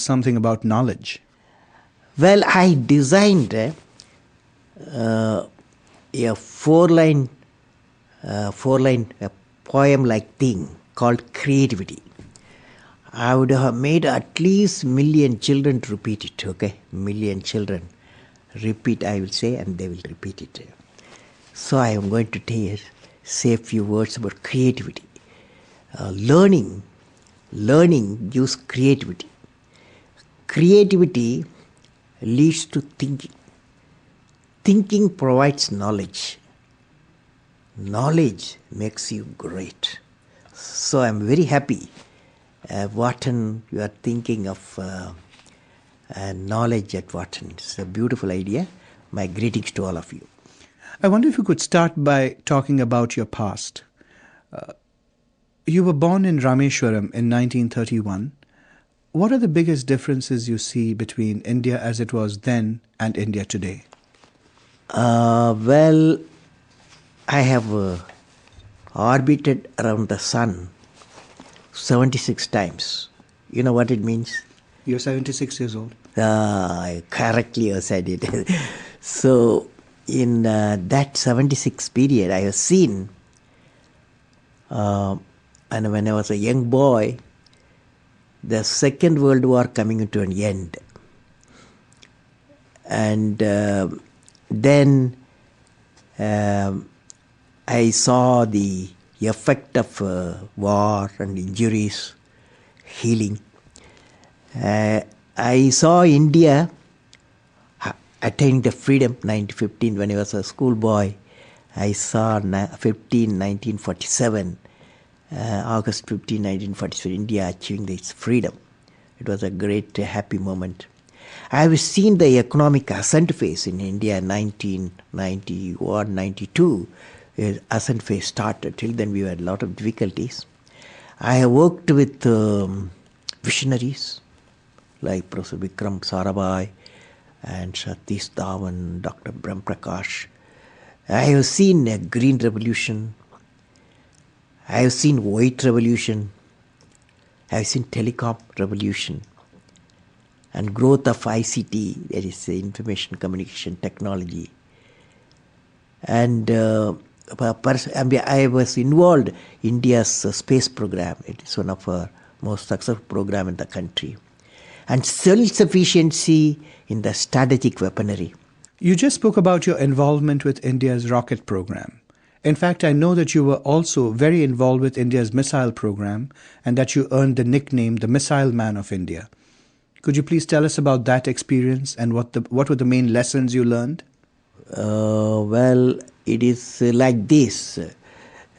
something about knowledge. Well, I designed a four line poem-like thing called creativity. I would have made at least million children to repeat it. Okay, million children repeat. I will say, and they will repeat it. So I am going to say a few words about creativity. Learning gives creativity. Creativity leads to thinking. Thinking provides knowledge. Knowledge makes you great. So I'm very happy, Wharton, you are thinking of knowledge at Wharton. It's a beautiful idea. My greetings to all of you. I wonder if you could start by talking about your past. You were born in Rameshwaram in 1931. What are the biggest differences you see between India as it was then and India today? Well, I have orbited around the sun 76 times. You know what it means? You're 76 years old. Correctly said it. So, in that 76 period, I have seen, and when I was a young boy, the Second World War coming to an end. And then I saw the effect of war and injuries healing. I saw India attaining the freedom 1915 when I was a schoolboy. I saw 1947, August 15, 1947, India achieving its freedom. It was a great, happy moment. I have seen the economic ascent phase in India in 1991, 92. Ascent phase started. Till then we had a lot of difficulties. I have worked with visionaries like Professor Vikram Sarabhai and Satish Dhawan, Dr. Brahm Prakash. I have seen a green revolution. I have seen white revolution. I have seen telecom revolution and growth of ICT, that is information communication technology. And I was involved in India's space program. It is one of our most successful program in the country. And self-sufficiency in the strategic weaponry. You just spoke about your involvement with India's rocket program. In fact, I know that you were also very involved with India's missile program and that you earned the nickname the Missile Man of India. Could you please tell us about that experience and what were the main lessons you learned? Well, it is like this.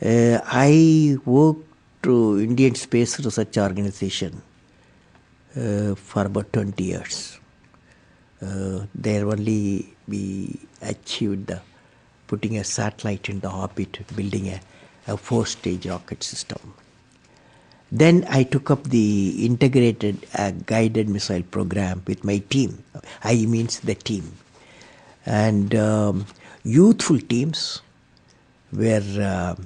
I worked to Indian Space Research Organization for about 20 years. There only we achieved putting a satellite in the orbit, building a 4-stage rocket system. Then I took up the integrated guided missile program with my team. I means the team. And youthful teams were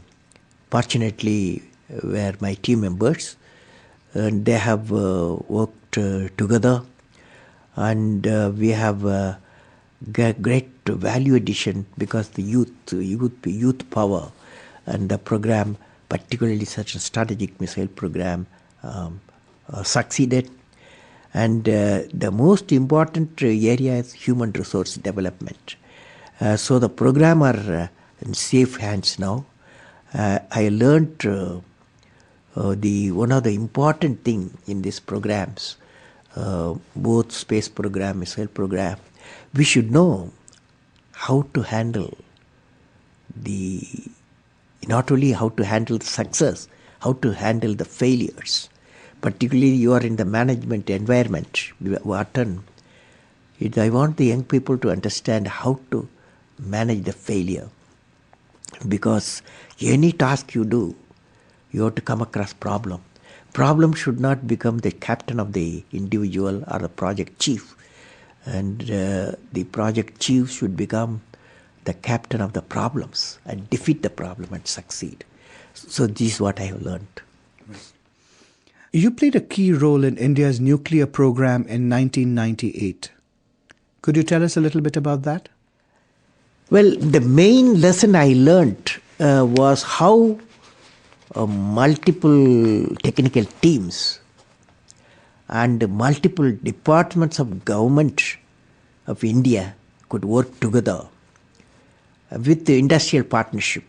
fortunately were my team members. And they have worked together, and we have great value addition because the youth power and the program, particularly such a strategic missile program, succeeded. And the most important area is human resource development. So the program are in safe hands now. I learned one of the important thing in these programs, both space program, missile program, we should know how to handle not only how to handle the success, how to handle the failures. Particularly you are in the management environment, Wharton. I want the young people to understand how to manage the failure. Because any task you do, you have to come across problem. Problem should not become the captain of the individual or the project chief. And the project chief should become the captain of the problems and defeat the problem and succeed. So this is what I have learned. You played a key role in India's nuclear program in 1998. Could you tell us a little bit about that? Well, the main lesson I learned was how multiple technical teams and multiple departments of government of India could work together with the industrial partnership.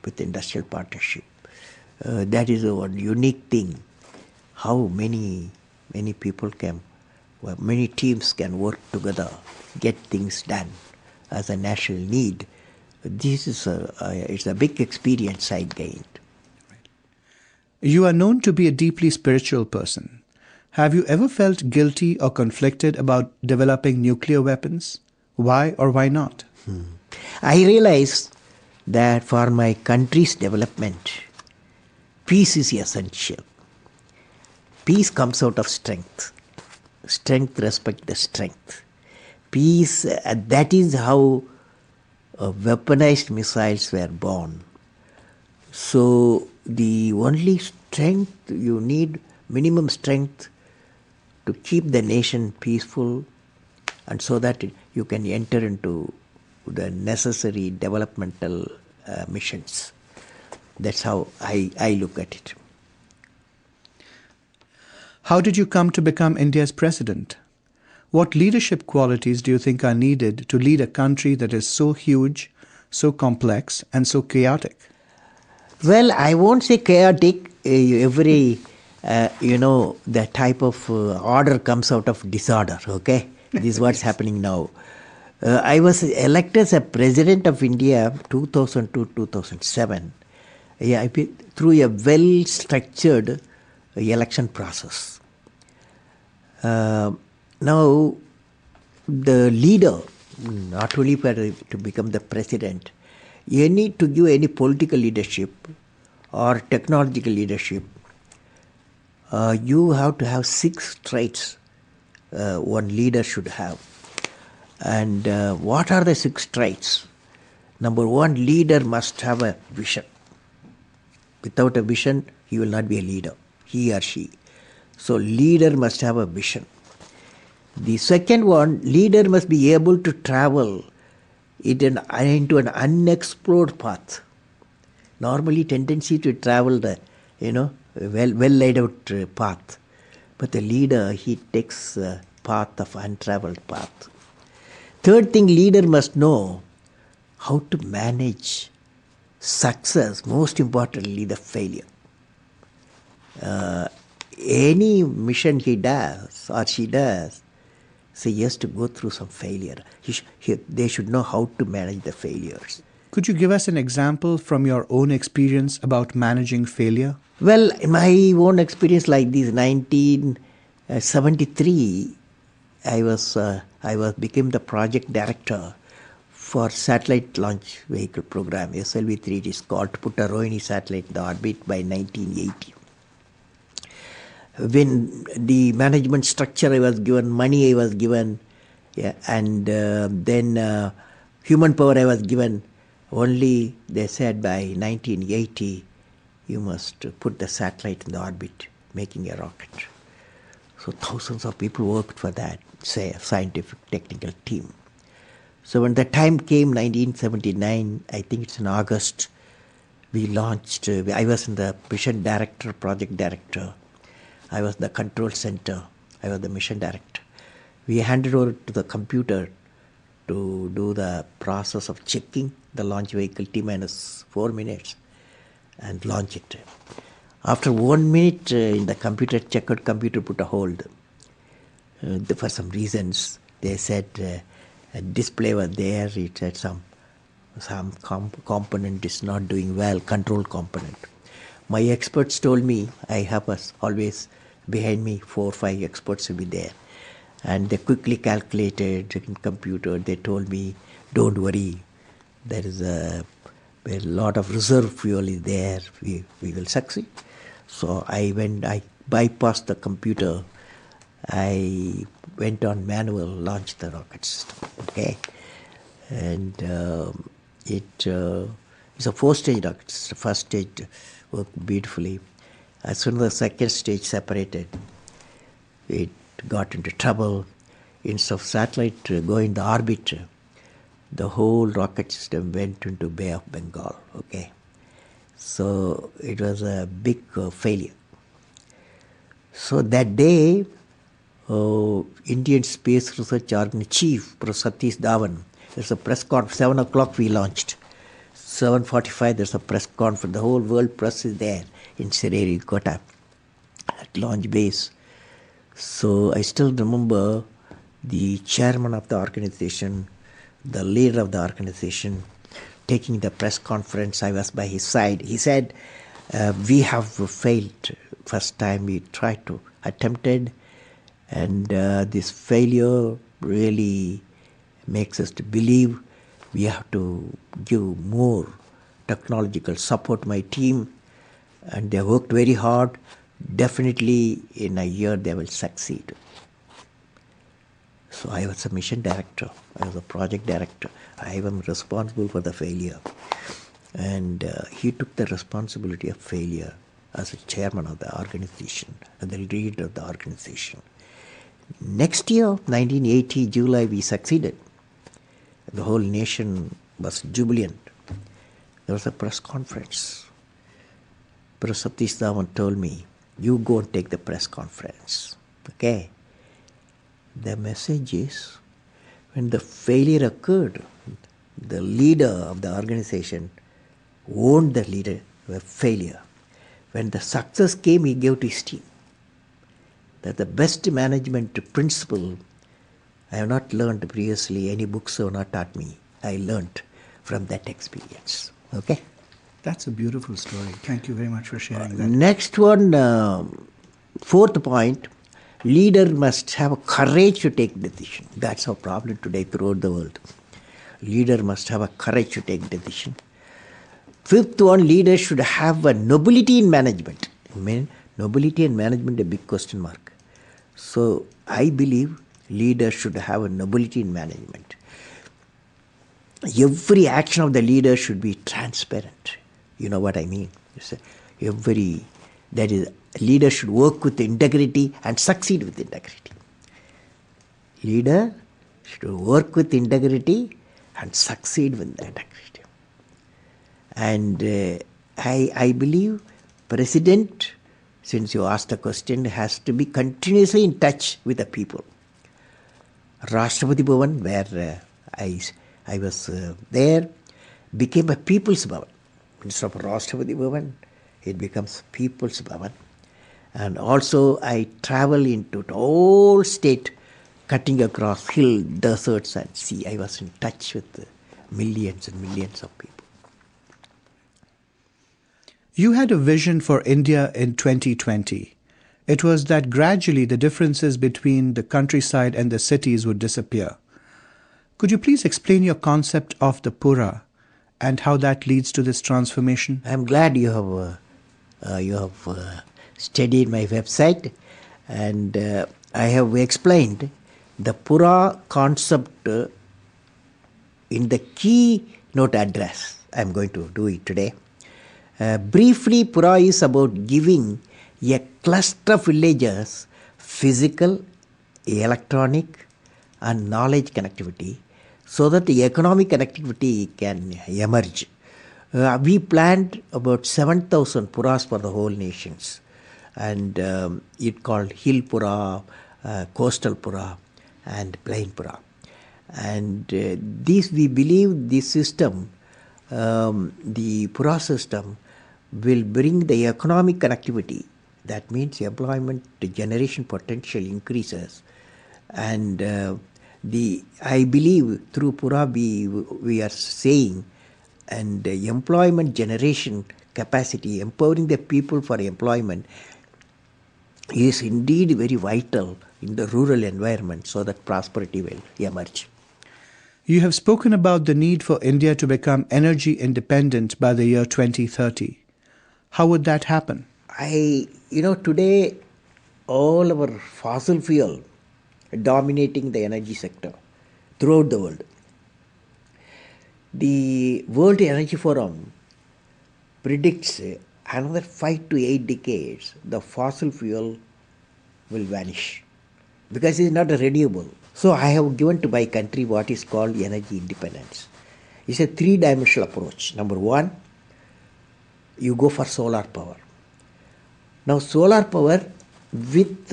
That is one unique thing. How many people can, well, many teams can work together, get things done as a national need. This is it's a big experience I gained. You are known to be a deeply spiritual person. Have you ever felt guilty or conflicted about developing nuclear weapons? Why or why not? I realized that for my country's development, peace is essential. Peace comes out of strength. Strength respects the strength. Peace, that is how weaponized missiles were born. So the only strength you need, minimum strength to keep the nation peaceful, and so that you can enter into the necessary developmental missions. That's how I look at it. How did you come to become India's president? What leadership qualities do you think are needed to lead a country that is so huge, so complex, and so chaotic? Well, I won't say chaotic. Every, the type of order comes out of disorder, okay? This is what's happening now. I was elected as a president of India 2002-2007 through a well-structured election process. Now, the leader, not only to become the president, you need to give any political leadership or technological leadership. You have to have 6 traits one leader should have. And what are the 6 traits? Number 1, leader must have a vision. Without a vision, he will not be a leader, he or she. So leader must have a vision. The second one, leader must be able to travel into an unexplored path. Normally tendency to travel the, well laid out path. But the leader, he takes a path of untraveled path. Third thing, leader must know how to manage success, most importantly the failure. Any mission he does or she does, so he has to go through some failure. They should know how to manage the failures. Could you give us an example from your own experience about managing failure? Well, my own experience like this, 1973, I became the project director for satellite launch vehicle program, SLV-3. It is called to put a Rohini satellite in the orbit by 1980. When the management structure I was given, money I was given, and then human power I was given, only they said by 1980 you must put the satellite in the orbit, making a rocket. So thousands of people worked for that, say a scientific technical team. So when the time came, 1979, I think it's in August, we launched, I was in the mission director, project director. I was the control center. I was the mission director. We handed over to the computer to do the process of checking the launch vehicle T-minus 4 minutes and launch it. After 1 minute in the computer, checkered computer put a hold. For some reasons, they said a display was there. It said some component is not doing well, control component. My experts told me, I have always behind me 4 or 5 experts will be there. And they quickly calculated in computer. They told me, don't worry, there is a lot of reserve fuel is there. We will succeed. So I bypassed the computer. I went on manual, launched the rocket system. Okay, and it's a 4-stage rocket. The first stage worked beautifully. As soon as the second stage separated, it got into trouble. Instead of satellite going to orbit, the whole rocket system went into Bay of Bengal. Okay, so it was a big failure. So that day, Indian Space Research Organization Chief Professor Satish Dhawan, there's a press conference. 7 o'clock we launched. 7:45 there's a press conference. The whole world press is there in Sririkota at launch base. So I still remember the chairman of the organization, the leader of the organization, taking the press conference. I was by his side. He said, we have failed. First time we tried to attempted, and this failure really makes us to believe we have to give more technological support to my team, and they worked very hard. Definitely in a year they will succeed. So I was a mission director, I was a project director, I am responsible for the failure. And he took the responsibility of failure as a chairman of the organization and the leader of the organization. Next year, 1980, July, we succeeded. The whole nation was jubilant. There was a press conference. Professor Satish Dhawan told me, you go and take the press conference. Okay. The message is, when the failure occurred, the leader of the organization owned the leader failure. When the success came, he gave to his team. That the best management principle I have not learned previously. Any books have not taught me. I learned from that experience. Okay. That's a beautiful story. Thank you very much for sharing that. Next one, fourth point, leader must have courage to take decision. That's our problem today throughout the world. Leader must have a courage to take decision. Fifth one, leader should have a nobility in management. I mean, nobility in management, a big question mark. So I believe leader should have a nobility in management. Every action of the leader should be transparent. You know what I mean? That is, leader should work with integrity and succeed with integrity. Leader should work with integrity and succeed with integrity. And I believe president, since you asked the question, has to be continuously in touch with the people. Rashtrapati Bhavan, where I was there, became a People's Bhavan. Instead of Rashtrapati Bhavan, it becomes People's Bhavan. And also I travel into the whole state, cutting across hill, deserts and sea. I was in touch with millions and millions of people. You had a vision for India in 2020. It was that gradually the differences between the countryside and the cities would disappear. Could you please explain your concept of the Pura and how that leads to this transformation? I am glad you have studied my website, and I have explained the Pura concept in the keynote address. I am going to do it today. Briefly, Pura is about giving a cluster of villages physical, electronic and knowledge connectivity so that the economic connectivity can emerge. We planned about 7,000 Puras for the whole nations, and it called Hill Pura, Coastal Pura and Plain Pura. And we believe this system, the Pura system, will bring the economic connectivity. That means employment generation potential increases, and I believe through Pura we are saying, and the employment generation capacity, empowering the people for employment, is indeed very vital in the rural environment so that prosperity will emerge. You have spoken about the need for India to become energy independent by the year 2030. How would that happen? Today all our fossil fuel dominating the energy sector throughout the world. The World Energy Forum predicts another 5 to 8 decades the fossil fuel will vanish. because it is not renewable. So I have given to my country what is called energy independence. It's a three-dimensional approach. Number one, you go for solar power. Now solar power with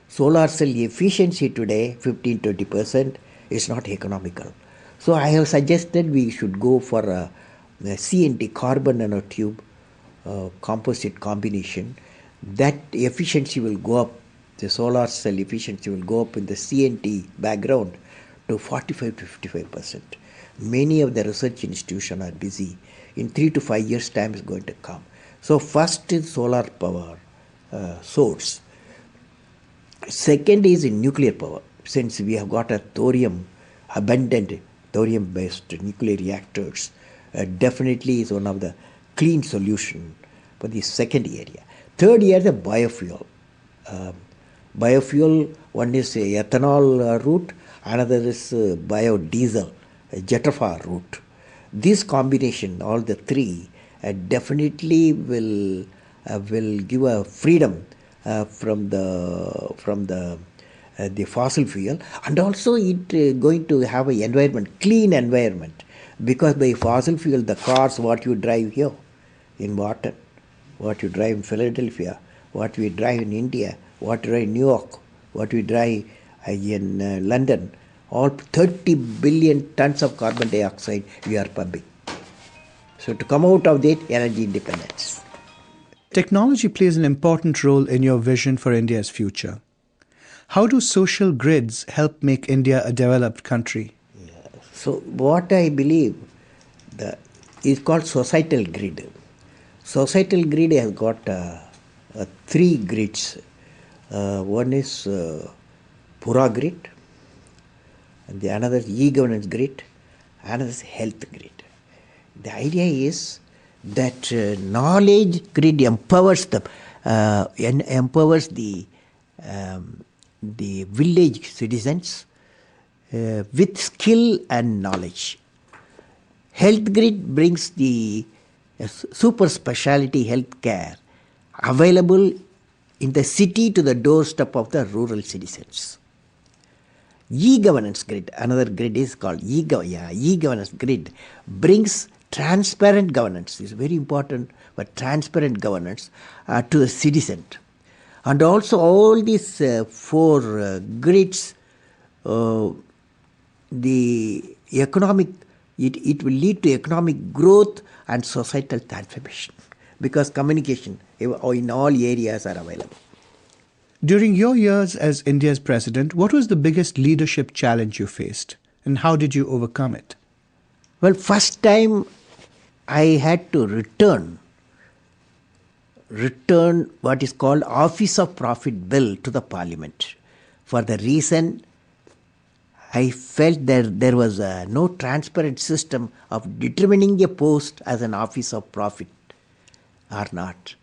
solar cell efficiency today 15-20% is not economical. So I have suggested we should go for a CNT, carbon nanotube composite combination. That efficiency will go up, the solar cell efficiency will go up in the CNT background to 45-55%. Many of the research institutions are busy. In 3 to 5 years time is going to come. So first is solar power source. Second is in nuclear power. Since we have got a abundant thorium-based nuclear reactors, definitely is one of the clean solution for the second area. Third area is the biofuel. Biofuel, one is ethanol route, another is biodiesel, jetafar route. This combination, all the three, definitely will give a freedom from the fossil fuel, and also it going to have an environment, clean environment, because by fossil fuel the cars what you drive here in Wharton, what you drive in Philadelphia, what we drive in India, what we drive in New York, what we drive in London, all 30 billion tons of carbon dioxide we are pumping. So to come out of that, energy independence. Technology plays an important role in your vision for India's future. How do social grids help make India a developed country? So what I believe is called societal grid. Societal grid has got three grids. One is Pura grid, and the another is e-governance grid, another is health grid. The idea is that knowledge grid empowers the village citizens with skill and knowledge. Health grid brings the super specialty health care available in the city to the doorstep of the rural citizens. E-governance grid, another grid is called e-governance grid, brings transparent governance. Is very important, but transparent governance to the citizen. And also all these four grids, the economic, it will lead to economic growth and societal transformation, because communication in all areas are available. During your years as India's president, what was the biggest leadership challenge you faced, and how did you overcome it? Well, first time I had to return what is called Office of Profit Bill to the Parliament. For the reason I felt that there was no transparent system of determining a post as an Office of Profit or not.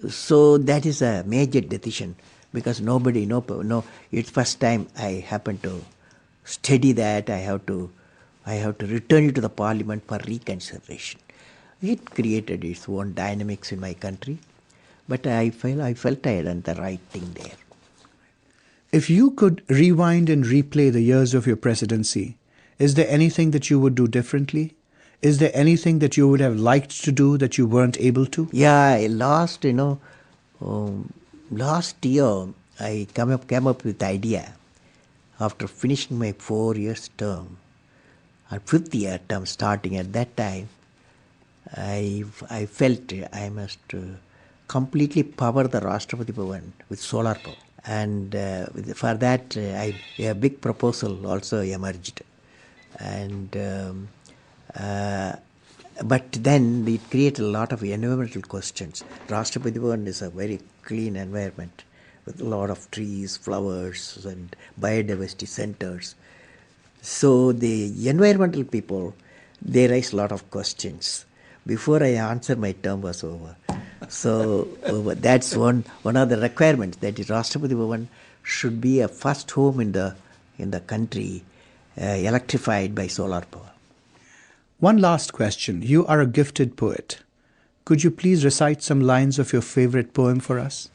So that is a major decision, because nobody, it's first time I happened to study that. I have to return it to the Parliament for reconsideration. It created its own dynamics in my country, but I felt I had done the right thing there. If you could rewind and replay the years of your presidency, is there anything that you would do differently? Is there anything that you would have liked to do that you weren't able to? Yeah, last year I came up with the idea, after finishing my 4 years term, or 5th year term starting at that time, I felt I must completely power the Rashtrapati Bhavan with solar power. And for that, a big proposal also emerged. And but then it created a lot of environmental questions. Rashtrapati Bhavan is a very clean environment with a lot of trees, flowers, and biodiversity centers. So the environmental people, they raised a lot of questions. Before I answered, my term was over. So that's one of the requirements, that is Rashtrapati Bhavan should be a first home in the country electrified by solar power. One last question. You are a gifted poet. Could you please recite some lines of your favorite poem for us?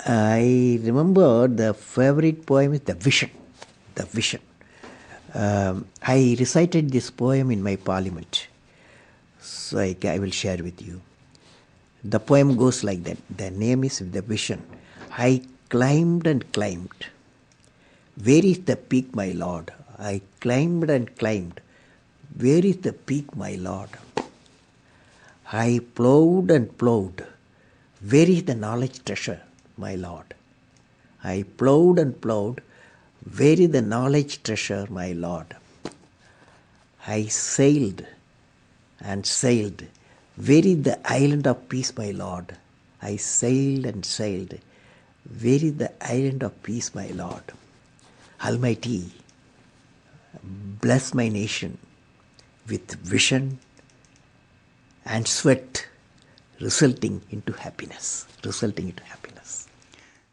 I remember the favorite poem is The Vision. The Vision. I recited this poem in my parliament. So I will share with you. The poem goes like that. The name is The Vision. I climbed and climbed. Where is the peak, my lord? I climbed and climbed. Where is the peak, my lord? I plowed and plowed. Where is the knowledge treasure, my lord? I plowed and plowed. Where is the knowledge treasure, my lord? I sailed and sailed. Where is the island of peace, my lord? I sailed and sailed. Where is the island of peace, my lord? Almighty, bless my nation with vision and sweat resulting into happiness. Resulting into happiness.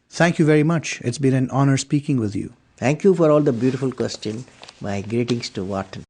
Thank you very much. It's been an honor speaking with you. Thank you for all the beautiful questions. My greetings to Wharton.